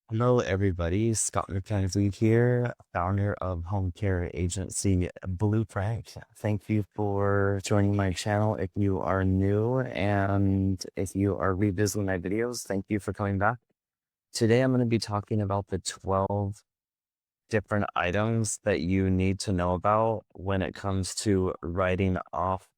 Hello, everybody. Scott McKenzie here, founder of home care agency Blueprint. Thank you for joining my channel. If you are new and if you are revisiting my videos, thank you for coming back. Today, I'm going to be talking about the 12 different items that you need to know about when it comes to writing off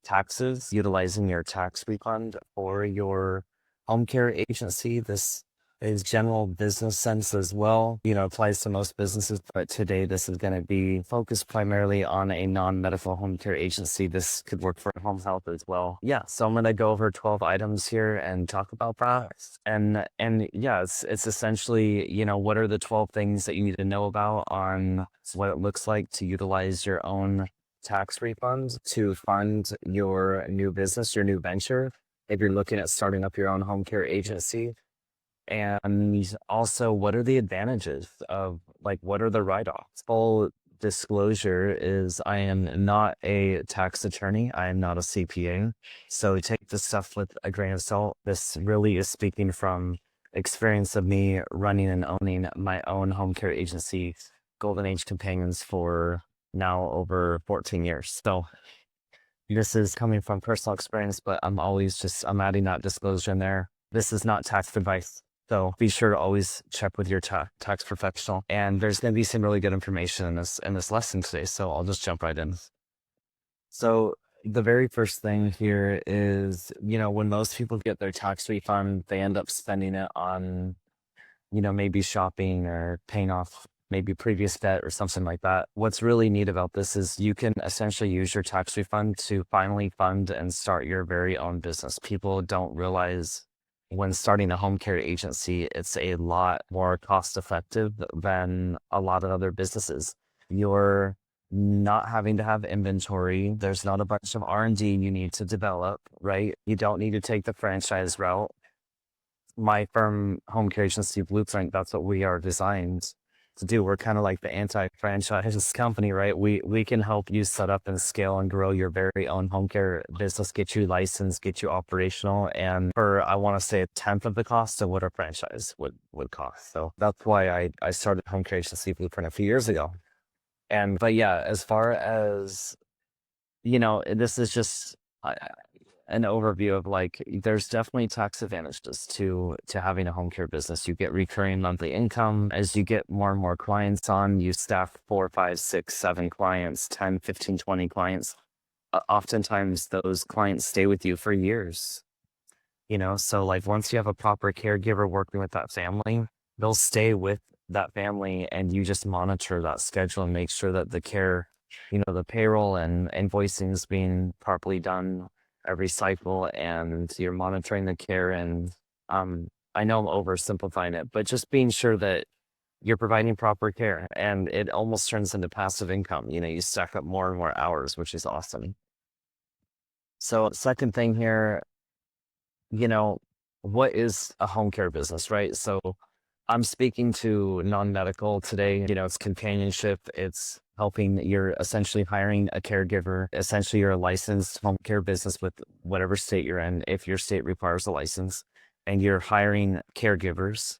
taxes, utilizing your tax refund for your home care agency. This is general business sense as well, applies to most businesses, but today this is going to be focused primarily on a non-medical home care agency. This could work for home health as well. Yeah, so I'm going to go over 12 items here and talk about that. And yeah, it's essentially, what are the 12 things that you need to know about on what it looks like to utilize your own tax refunds to fund your new business, your new venture, if you're looking at starting up your own home care agency. And also, what are the advantages of, like, what are the write-offs? Full disclosure is I am not a tax attorney. I am not a CPA. So take this stuff with a grain of salt. This really is speaking from experience of me running and owning my own home care agency, Golden Age Companions, for now over 14 years. So this is coming from personal experience, but I'm adding that disclosure in there. This is not tax advice. So be sure to always check with your tax professional. And there's going to be some really good information in this lesson today. So I'll just jump right in. So the very first thing here is, when most people get their tax refund, they end up spending it on, maybe shopping or paying off maybe previous debt or something like that. What's really neat about this is you can essentially use your tax refund to finally fund and start your very own business. People don't realize when starting a home care agency, it's a lot more cost effective than a lot of other businesses. You're not having to have inventory. There's not a bunch of R&D you need to develop, right? You don't need to take the franchise route. My firm, home care agency Blueprint, that's what we are designed to do. We're kind of like the anti-franchise company, right? We can help you set up and scale and grow your very own home care business, get you licensed, get you operational, and for, I want to say, a tenth of the cost of what a franchise would cost. So that's why I started home care agency Blueprint a few years ago. But yeah, as far as, this is just an overview of, like, there's definitely tax advantages to having a home care business. You get recurring monthly income. As you get more and more clients on, you staff 4, 5, 6, 7 clients, 10, 15, 20 clients. Oftentimes those clients stay with you for years, so like once you have a proper caregiver working with that family, they'll stay with that family, and you just monitor that schedule and make sure that the care, the payroll and invoicing is being properly done every cycle, and you're monitoring the care. And I know I'm oversimplifying it, but just being sure that you're providing proper care, and it almost turns into passive income. You stack up more and more hours, which is awesome. So second thing here, what is a home care business, right? So I'm speaking to non-medical today. It's companionship. It's helping. You're essentially hiring a caregiver. Essentially, you're a licensed home care business with whatever state you're in, if your state requires a license, and you're hiring caregivers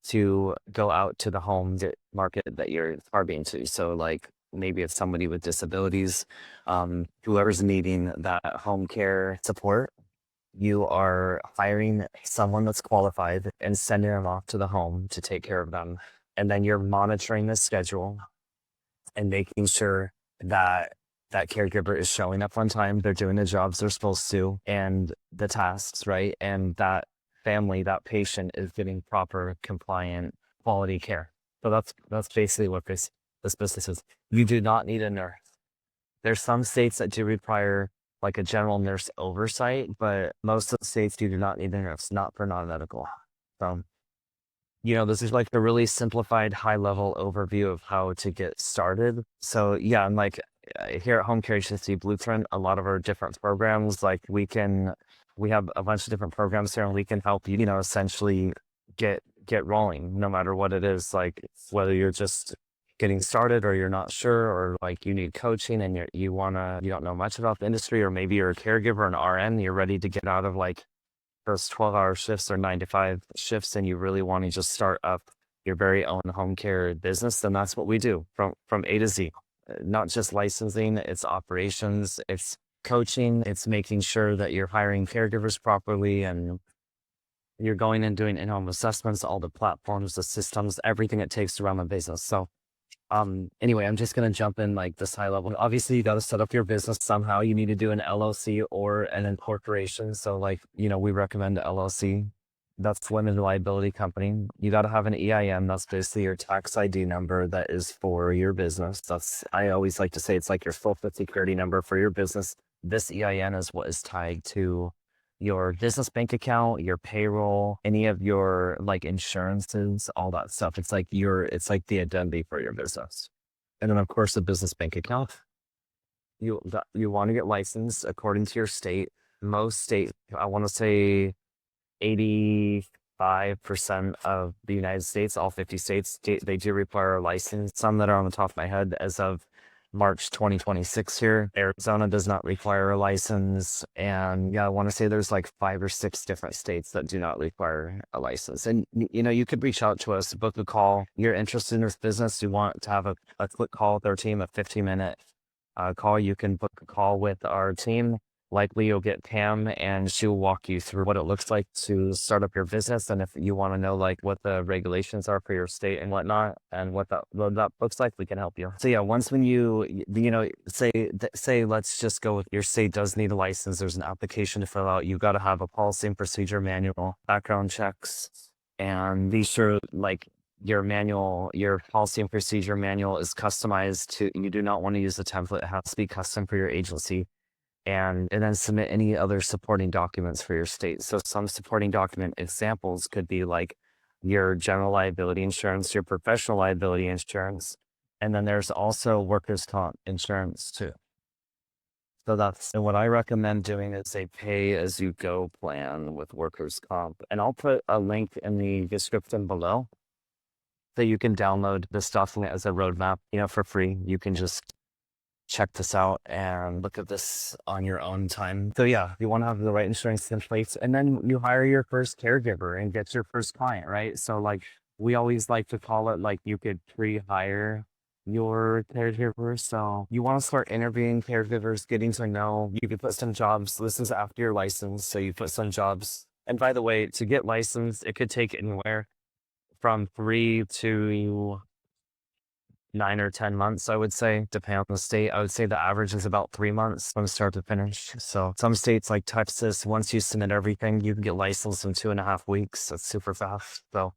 to go out to the home market that you're targeting to. So like maybe it's somebody with disabilities, whoever's needing that home care support, you are hiring someone that's qualified and sending them off to the home to take care of them. And then you're monitoring the schedule and making sure that that caregiver is showing up on time, they're doing the jobs they're supposed to, and the tasks, right? And that family, that patient is getting proper, compliant, quality care. So that's basically what this business is. You do not need a nurse. There's some states that do require like a general nurse oversight, but most of the states do not need a nurse, not for non-medical. So, this is like a really simplified high level overview of how to get started. So yeah, and like here at Home Care Agency Blueprint, a lot of our different programs, like we have a bunch of different programs here, and we can help you, essentially get rolling, no matter what it is, like whether you're just getting started or you're not sure, or like you need coaching and you don't know much about the industry, or maybe you're a caregiver, an RN, you're ready to get out of like those 12-hour shifts or 9 to 5 shifts, and you really want to just start up your very own home care business, then that's what we do from A to Z. Not just licensing, it's operations, it's coaching, it's making sure that you're hiring caregivers properly and you're going and doing in-home assessments, all the platforms, the systems, everything it takes to run a business. So anyway, I'm just going to jump in like this high level. Obviously, you got to set up your business somehow. You need to do an LLC or an incorporation. So like, we recommend LLC. That's limited liability company. You got to have an EIN. That's basically your tax ID number that is for your business. I always like to say it's like your social security number for your business. This EIN is what is tied to your business bank account, your payroll, any of your like insurances, all that stuff. It's like the identity for your business. And then of course the business bank account. You want to get licensed according to your state. Most states, I want to say 85% of the United States, all 50 states, they do require a license. Some that are on the top of my head as of March 2026 here. Arizona does not require a license. And yeah, I want to say there's like 5 or 6 different states that do not require a license. And you could reach out to us, book a call. You're interested in this business, you want to have a quick call with our team, a 15-minute call. You can book a call with our team. Likely you'll get Pam and she'll walk you through what it looks like to start up your business. And if you want to know like what the regulations are for your state and whatnot and what that looks like, we can help you. So yeah, once when say let's just go with your state does need a license, there's an application to fill out. You got to have a policy and procedure manual, background checks, and be sure like your policy and procedure manual is customized to, you do not want to use a template. It has to be custom for your agency. And then submit any other supporting documents for your state. So some supporting document examples could be like your general liability insurance, your professional liability insurance, and then there's also workers' comp insurance too. So and what I recommend doing is a pay-as-you-go plan with workers' comp. And I'll put a link in the description below that you can download the stuff as a roadmap, for free. You can just check this out and look at this on your own time. So yeah, you want to have the right insurance in place, and then you hire your first caregiver and get your first client, right? So like we always like to call it like you could pre-hire your caregiver. So you want to start interviewing caregivers, getting to know. You could put some jobs. This is after your license, so you put some jobs. And by the way, to get licensed, it could take anywhere from 3 to 9 or 10 months, I would say, depending on the state. I would say the average is about 3 months from start to finish. So some states like Texas, once you submit everything, you can get licensed in 2.5 weeks. That's super fast. So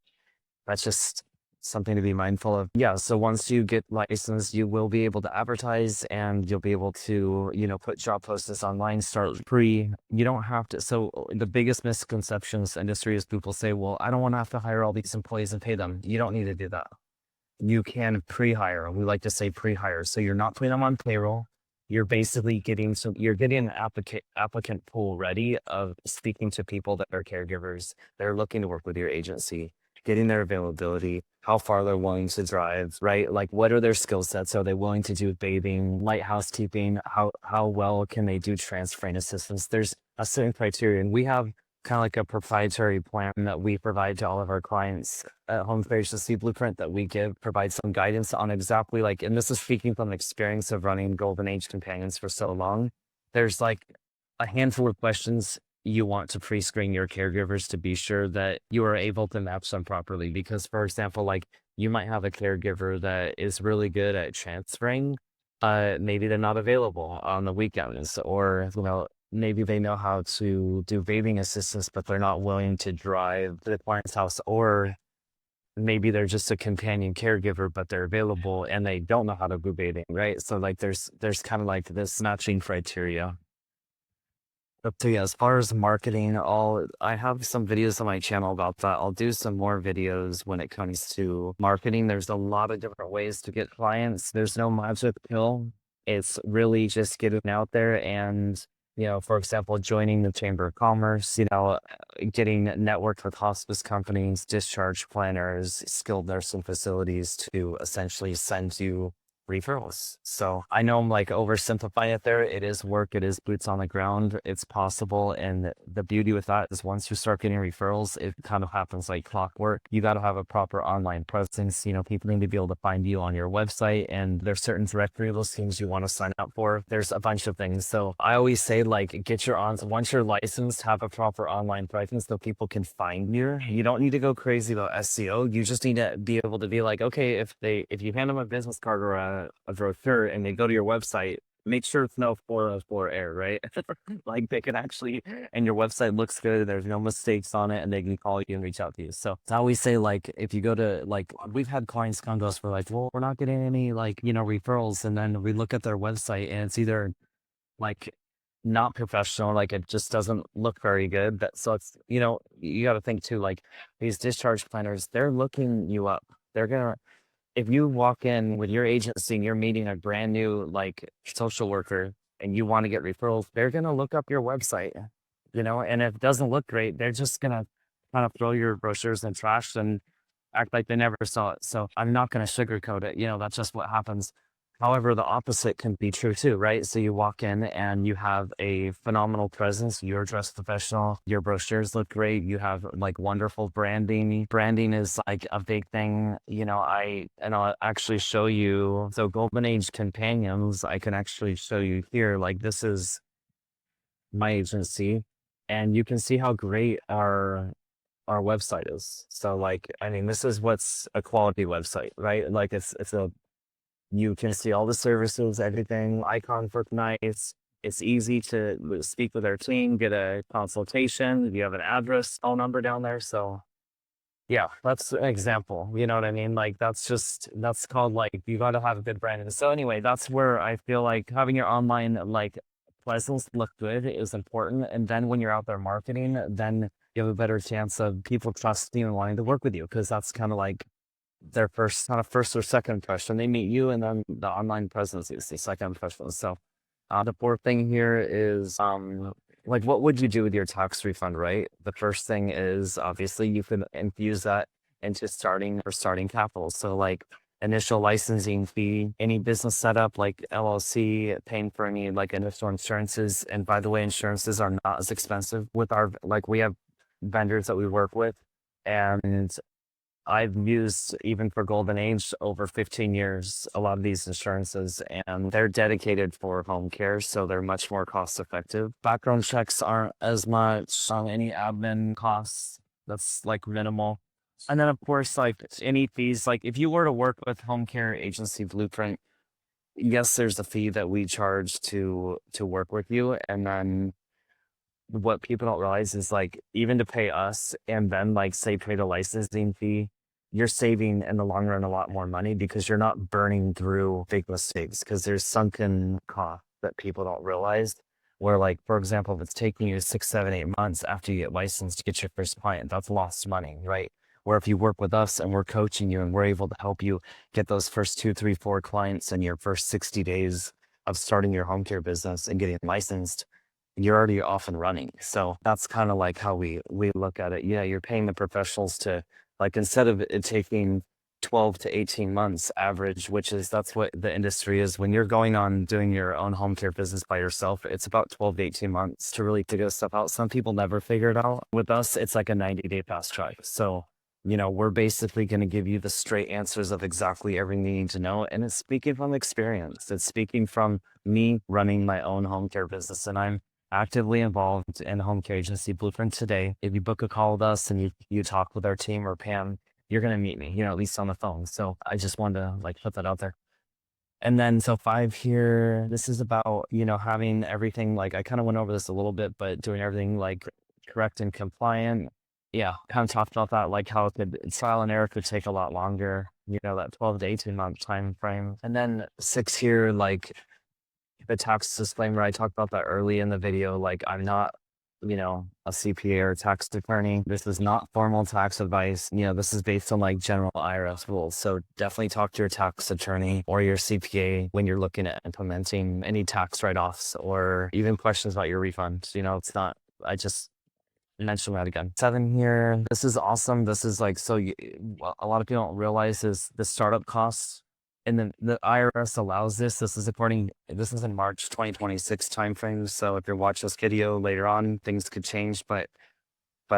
that's just something to be mindful of. Yeah, so once you get licensed, you will be able to advertise and you'll be able to, put job postings online, start you don't have to. So the biggest misconceptions in the industry is people say, well, I don't want to have to hire all these employees and pay them. You don't need to do that. You can pre-hire. We like to say pre-hire. So you're not putting them on payroll. You're basically getting an applicant pool ready of speaking to people that are caregivers. They're looking to work with your agency, getting their availability, how far they're willing to drive, right? Like what are their skill sets? Are they willing to do bathing, light housekeeping? How well can they do transferring assistance? There's a certain criteria, and we have kind of like a proprietary plan that we provide to all of our clients at Home Care Agency Blueprint that we provide some guidance on exactly like, and this is speaking from experience of running Golden Age companions for so long. There's like a handful of questions you want to pre-screen your caregivers to be sure that you are able to match them properly. Because for example, like you might have a caregiver that is really good at transferring. Maybe they're not available on the weekends, or, maybe they know how to do bathing assistance, but they're not willing to drive to the client's house, or maybe they're just a companion caregiver, but they're available and they don't know how to do bathing, right? So like there's kind of like this matching criteria. So yeah, as far as marketing, I have some videos on my channel about that. I'll do some more videos when it comes to marketing. There's a lot of different ways to get clients. There's no magic pill. It's really just getting out there and, for example, joining the Chamber of Commerce, getting networked with hospice companies, discharge planners, skilled nursing facilities to essentially send you referrals. So I know I'm like oversimplifying it there. It is work, it is boots on the ground, it's possible. And the beauty with that is once you start getting referrals, it kind of happens like clockwork. You got to have a proper online presence. People need to be able to find you on your website, and there's certain directory listings you want to sign up for. There's a bunch of things. So I always say, like, once you're licensed, have a proper online presence so people can find you. You don't need to go crazy about SEO. You just need to be able to be like, okay, if you hand them a business card or a brochure and they go to your website, make sure it's no 404 error, right? Like they can actually, and your website looks good, there's no mistakes on it, and they can call you and reach out to you. So I always say, like, if you go to, like, we've had clients come to us for like, well, we're not getting any, like, referrals. And then we look at their website and it's either like not professional, like it just doesn't look very good. So it's, you got to think too, like these discharge planners, they're looking you up. They're gonna, if you walk in with your agency and you're meeting a brand new like social worker and you want to get referrals, they're gonna look up your website, and if it doesn't look great, they're just gonna kind of throw your brochures in trash and act like they never saw it. So I'm not gonna sugarcoat it. That's just what happens. However, the opposite can be true too, right? So you walk in and you have a phenomenal presence. You're dressed professional. Your brochures look great. You have like wonderful branding. Branding is like a big thing. I'll actually show you. So Golden Age Companions, I can actually show you here. Like this is my agency, and you can see how great our website is. So like, I mean, this is what's a quality website, right? Like you can see all the services, everything, icons look nice. It's easy to speak with our team, get a consultation. If you have an address, phone number down there. So yeah, that's an example. You know what I mean? Like that's called, like, you got to have a good brand. And so anyway, that's where I feel like having your online like presence look good is important. And then when you're out there marketing, then you have a better chance of people trusting and wanting to work with you, because that's kind of like their first or second impression. They meet you, and then the online presence is the second impression. So the fourth thing here is like, what would you do with your tax refund, right? The first thing is obviously you can infuse that into starting capital. So like initial licensing fee, any business setup like LLC, paying for any like initial insurances. And by the way, insurances are not as expensive with we have vendors that we work with, and I've used, even for Golden Age, over 15 years, a lot of these insurances, and they're dedicated for home care, so they're much more cost effective. Background checks aren't as much, any admin costs, that's like minimal. And then of course, like any fees, like if you were to work with Home Care Agency Blueprint, yes, there's a fee that we charge to work with you. And then what people don't realize is, like, even to pay us and then like say pay the licensing fee, you're saving in the long run a lot more money, because you're not burning through big mistakes, because there's sunken cost that people don't realize. Where, like, for example, if it's taking you 6, 7, 8 months after you get licensed to get your first client, that's lost money, right? Where if you work with us and we're coaching you and we're able to help you get those first 2, 3, 4 clients in your first 60 days of starting your home care business and getting licensed, you're already off and running. So that's kind of like how we look at it. Yeah, you're paying the professionals to, like, instead of it taking 12 to 18 months average, that's what the industry is. When you're going on doing your own home care business by yourself, it's about 12 to 18 months to really figure stuff out. Some people never figure it out. With us, it's like a 90-day fast track. So, we're basically going to give you the straight answers of exactly everything you need to know. And it's speaking from experience. It's speaking from me running my own home care business. And I'm actively involved in Home Care Agency Blueprint today. If you book a call with us and you talk with our team or Pam, you're going to meet me, at least on the phone. So I just wanted to like put that out there. And then, so 5 here, this is about, having everything, like, I kind of went over this a little bit, but doing everything like correct and compliant. Yeah, kind of talked about that, like how trial and error could take a lot longer, that 12 to 18 month time frame. And then 6 here, like the tax disclaimer, I talked about that early in the video. Like, I'm not, a CPA or tax attorney. This is not formal tax advice. This is based on like general IRS rules. So definitely talk to your tax attorney or your CPA when you're looking at implementing any tax write-offs or even questions about your refunds. It's not, I just mention that again. 7 here. This is awesome. This is like, a lot of people don't realize is the startup costs And then the IRS allows this. This is in March 2026 timeframe. So if you're watching this video later on, things could change. But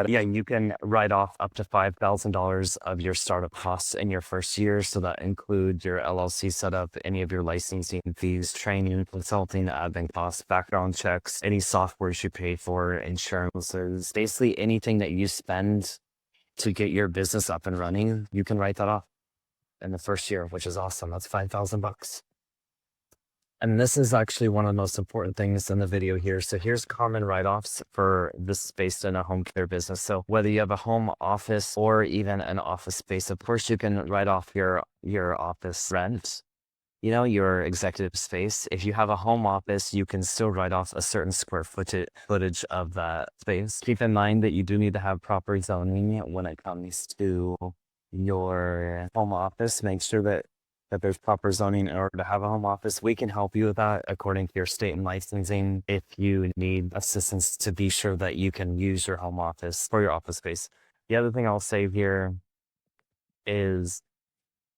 yeah, you can write off up to $5,000 of your startup costs in your first year. So that includes your LLC setup, any of your licensing fees, training, consulting, admin costs, background checks, any software you pay for, insurances, basically anything that you spend to get your business up and running, you can write that off in the first year, which is awesome. That's $5,000. And this is actually one of the most important things in the video here. So here's common write-offs for this based in a home care business. So whether you have a home office or even an office space, of course you can write off your office rent, your executive space. If you have a home office, you can still write off a certain square footage of that space. Keep in mind that you do need to have proper zoning when it comes to your home office. Make sure that there's proper zoning in order to have a home office. We can help you with that according to your state and licensing if you need assistance to be sure that you can use your home office for your office space. The other thing I'll say here is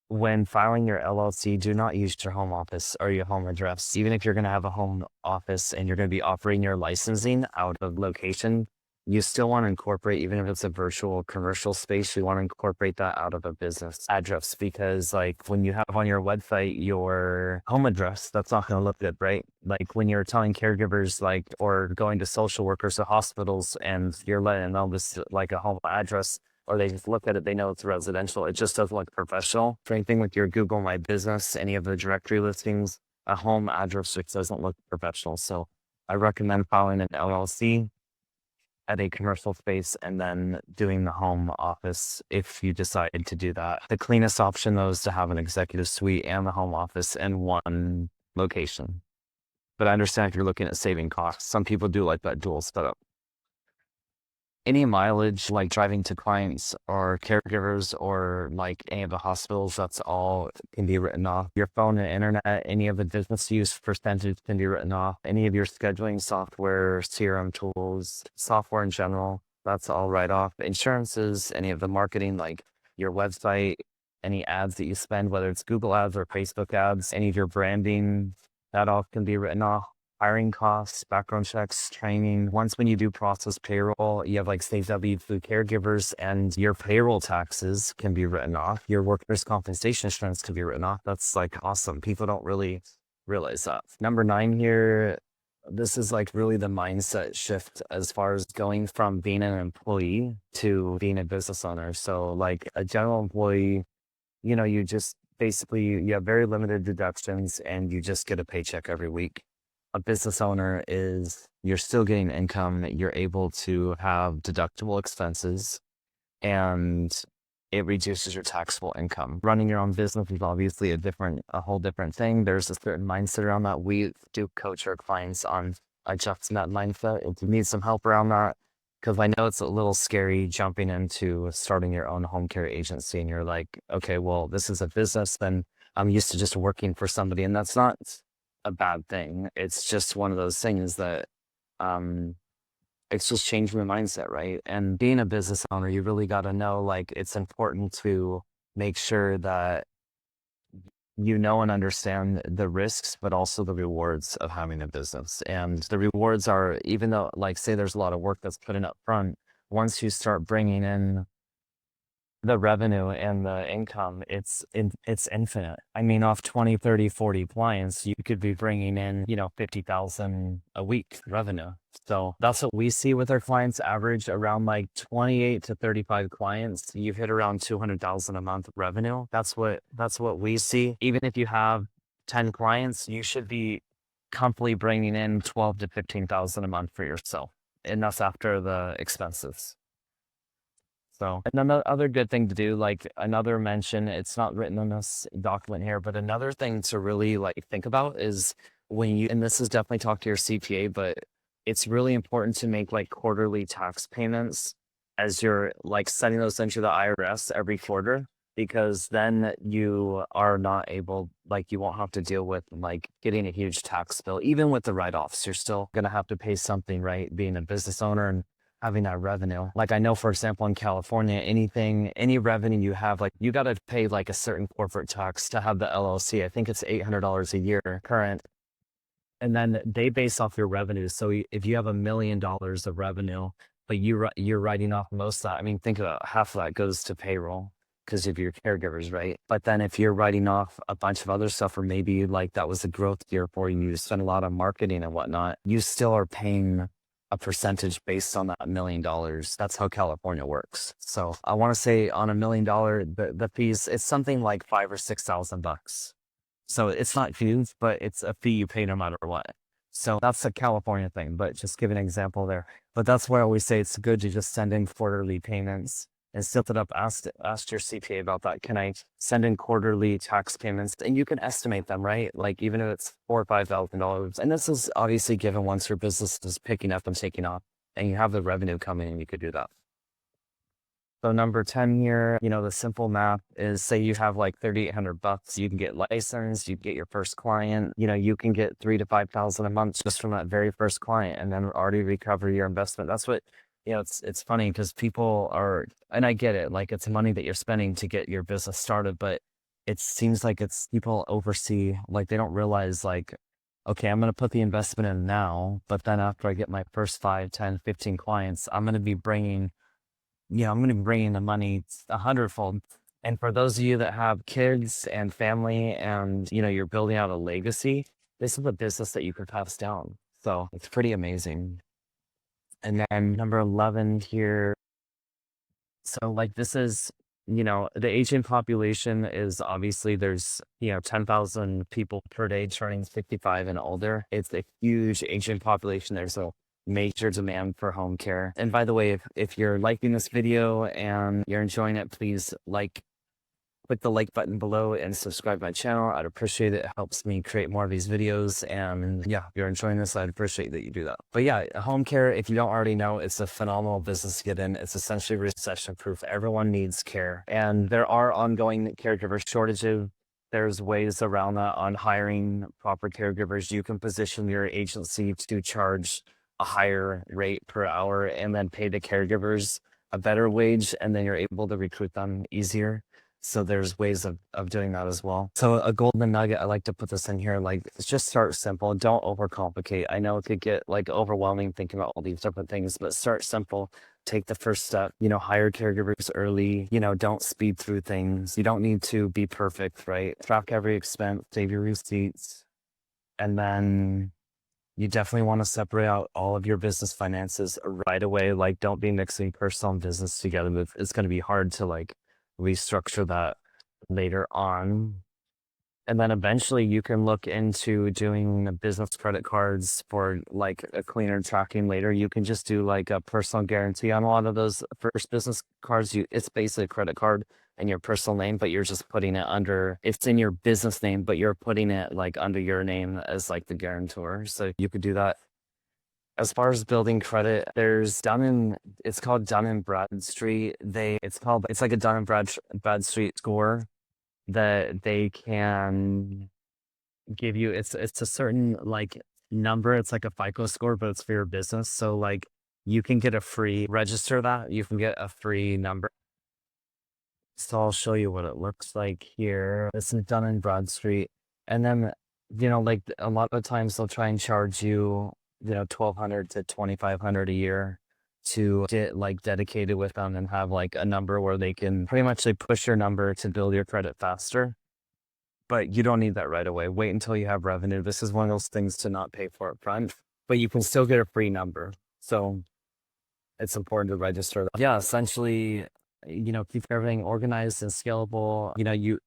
when filing your LLC, do not use your home office or your home address. Even if you're going to have a home office and you're going to be operating your licensing out of location, you still want to incorporate, even if it's a virtual commercial space, you want to incorporate that out of a business address, because like when you have on your website your home address, that's not going to look good, right? Like when you're telling caregivers or going to social workers or hospitals and you're letting them know this like a home address, or they just look at it, they know it's residential. It just doesn't look professional. Same thing with your Google My Business, any of the directory listings, a home address just doesn't look professional. So I recommend filing an LLC at a commercial space and then doing the home office if you decide to do that. The cleanest option though is to have an executive suite and the home office in one location. But I understand if you're looking at saving costs. Some people do like that dual setup. Any mileage like driving to clients or caregivers or like any of the hospitals, that's all can be written off. Your phone and internet, any of the business use percentage can be written off. Any of your scheduling software, CRM tools, software in general, that's all write off. Insurances, any of the marketing, like your website, any ads that you spend, whether it's Google ads or Facebook ads, any of your branding, that all can be written off. Hiring costs, background checks, training. Once when you do process payroll, you have like say W-2 caregivers and your payroll taxes can be written off. Your workers' compensation insurance can be written off. That's like awesome. People don't really realize that. Number 9 here, this is like really the mindset shift as far as going from being an employee to being a business owner. So like a general employee, you just basically, you have very limited deductions and you just get a paycheck every week. A business owner is you're still getting income, you're able to have deductible expenses, and it reduces your taxable income. Running your own business is obviously a whole different thing. There's a certain mindset around that. We do coach our clients on adjusting that mindset. If you need some help around that, because I know it's a little scary jumping into starting your own home care agency and you're like, okay, well, this is a business, then I'm used to just working for somebody, and that's not a bad thing. It's just one of those things that it's just changing my mindset, right? And being a business owner, you really got to know like it's important to make sure that you know and understand the risks, but also the rewards of having a business. And the rewards are, even though like say there's a lot of work that's put in up front, once you start bringing in the revenue and the income, it's infinite. I mean, off 20, 30, 40 clients, you could be bringing in, 50,000 a week revenue. So that's what we see with our clients, average around like 28 to 35 clients. You've hit around 200,000 a month revenue. That's what we see. Even if you have 10 clients, you should be comfortably bringing in 12 to 15,000 a month for yourself. And that's after the expenses. So, and then the other good thing to do, like another mention, it's not written in this document here, but another thing to really like think about is and this is definitely talk to your CPA, but it's really important to make like quarterly tax payments as you're like sending those into the IRS every quarter, because then you are not able, like you won't have to deal with like getting a huge tax bill. Even with the write-offs, you're still going to have to pay something, right? Being a business owner. And having that revenue. Like I know, for example, in California, any revenue you have, like you got to pay like a certain corporate tax to have the LLC. I think it's $800 a year current. And then they base off your revenue. So if you have $1 million of revenue, but you're writing off most of that. I mean, think about half of that goes to payroll because of your caregivers, right? But then if you're writing off a bunch of other stuff, or maybe like that was a growth year for you, you spend a lot on marketing and whatnot, you still are paying a percentage based on that $1 million. That's how California works. So I want to say on $1 million, the fees, it's something like $5,000 or $6,000. So it's not huge, but it's a fee you pay no matter what. So that's a California thing, but just give an example there. But that's why I always say it's good to just send in quarterly payments and set it up. Ask your CPA about that. Can I send in quarterly tax payments? And you can estimate them, right? Like even if it's $4,000 or $5,000. And this is obviously given once your business is picking up and taking off and you have the revenue coming in, you could do that. So number 10 here, the simple math is, say you have like $3,800, you can get licensed, you get your first client, you can get 3,000 to 5,000 a month just from that very first client, and then already recover your investment. That's what, it's funny because people are, and I get it, like it's money that you're spending to get your business started, but it seems like it's people oversee, like they don't realize like, okay, I'm going to put the investment in now, but then after I get my first 5, 10, 15 clients, I'm going to be bringing the money 100-fold. And for those of you that have kids and family and, you're building out a legacy, this is a business that you could pass down. So it's pretty amazing. And then number 11 here. So like this is, the aging population is obviously there's, 10,000 people per day turning 55 and older. It's a huge aging population there. So major demand for home care. And by the way, if you're liking this video and you're enjoying it, please click the like button below and subscribe to my channel. I'd appreciate it. It helps me create more of these videos. And yeah, if you're enjoying this, I'd appreciate that you do that. But yeah, home care, if you don't already know, it's a phenomenal business to get in. It's essentially recession proof. Everyone needs care. And there are ongoing caregiver shortages. There's ways around that on hiring proper caregivers. You can position your agency to charge a higher rate per hour and then pay the caregivers a better wage, and then you're able to recruit them easier. So there's ways of doing that as well. So a golden nugget, I like to put this in here, like just start simple. Don't overcomplicate. I know it could get like overwhelming thinking about all these different things, but start simple. Take the first step, hire caregivers early, don't speed through things. You don't need to be perfect, right? Track every expense, save your receipts, and then you definitely want to separate out all of your business finances right away. Like don't be mixing personal and business together. It's going to be hard to like restructure that later on. And then eventually you can look into doing business credit cards for like a cleaner tracking later. You can just do like a personal guarantee on a lot of those first business cards. It's basically a credit card in your personal name, but you're just putting it under, it's in your business name, but you're putting it like under your name as like the guarantor. So you could do that. As far as building credit, there's it's called Dun and Bradstreet. It's like a Dun and Bradstreet score that they can give you. It's a certain like number. It's like a FICO score, but it's for your business. So like you can get register that. You can get a free number. So I'll show you what it looks like here. This is Dun and Bradstreet. And then, like a lot of times they'll try and charge you, $1,200 to $2,500 a year to get like dedicated with them and have like a number where they can pretty much like push your number to build your credit faster. But you don't need that right away. Wait until you have revenue. This is one of those things to not pay for up front, but you can still get a free number. So it's important to register that. Yeah, essentially, keep everything organized and scalable.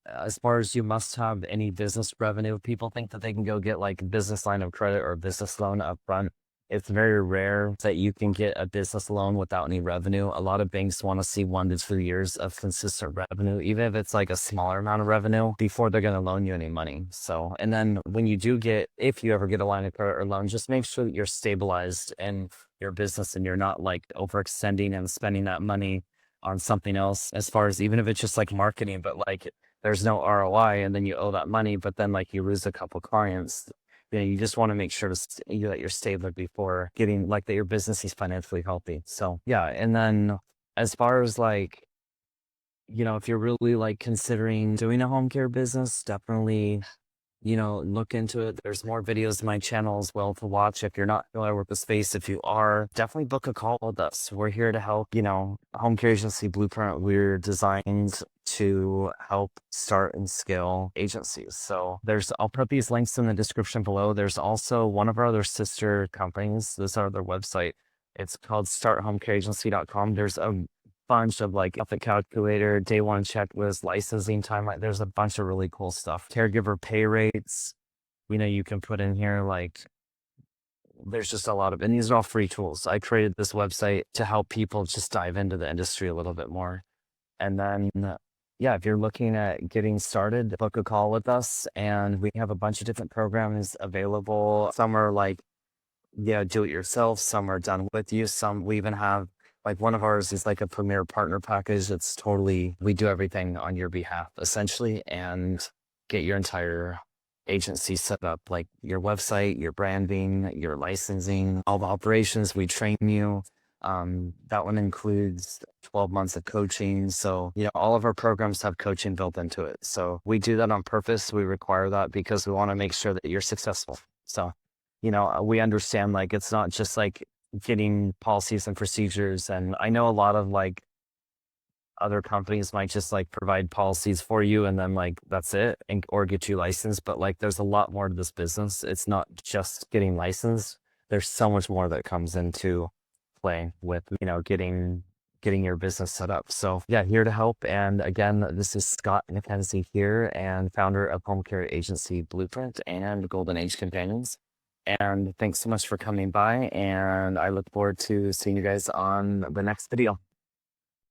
As far as you must have any business revenue, people think that they can go get like a business line of credit or a business loan up front. It's very rare that you can get a business loan without any revenue. A lot of banks want to see 1 to 2 years of consistent revenue, even if it's like a smaller amount of revenue, before they're going to loan you any money. So, and then when you if you ever get a line of credit or loan, just make sure that you're stabilized in your business and you're not like overextending and spending that money on something else, as far as even if it's just like marketing, but like there's no ROI and then you owe that money, but then like you lose a couple clients. you just want to make sure that you're stable before getting like that your business is financially healthy. So yeah. And then as far as like, if you're really like considering doing a home care business, definitely look into it. There's more videos on my channel as well to watch if you're not familiar with the space. If you are, definitely book a call with us. We're here to help. Home care agency blueprint, we're designed to help start and scale agencies. So I'll put these links in the description below. There's also one of our other sister companies. This is our other website. It's called starthomecareagency.com. There's a bunch of like profit calculator, day one checklist, licensing timeline. There's a bunch of really cool stuff. Caregiver pay rates. You can put in here like there's just a lot of, and these are all free tools. I created this website to help people just dive into the industry a little bit more. And then, yeah, if you're looking at getting started, book a call with us. And we have a bunch of different programs available. Some are like, do it yourself. Some are done with you. Some we even have like one of ours is like a premier partner package. It's totally, we do everything on your behalf essentially and get your entire agency set up, like your website, your branding, your licensing, all the operations. We train you. That one includes 12 months of coaching. So, all of our programs have coaching built into it. So we do that on purpose. We require that because we want to make sure that you're successful. So, we understand like it's not just like getting policies and procedures. And I know a lot of like other companies might just like provide policies for you and then like that's it, or get you licensed. But like there's a lot more to this business. It's not just getting licensed. There's so much more that comes into play with getting your business set up. So yeah, here to help. And again, this is Scott McKenzie here, and founder of Home Care Agency Blueprint and Golden Age Companions. And thanks so much for coming by, and I look forward to seeing you guys on the next video.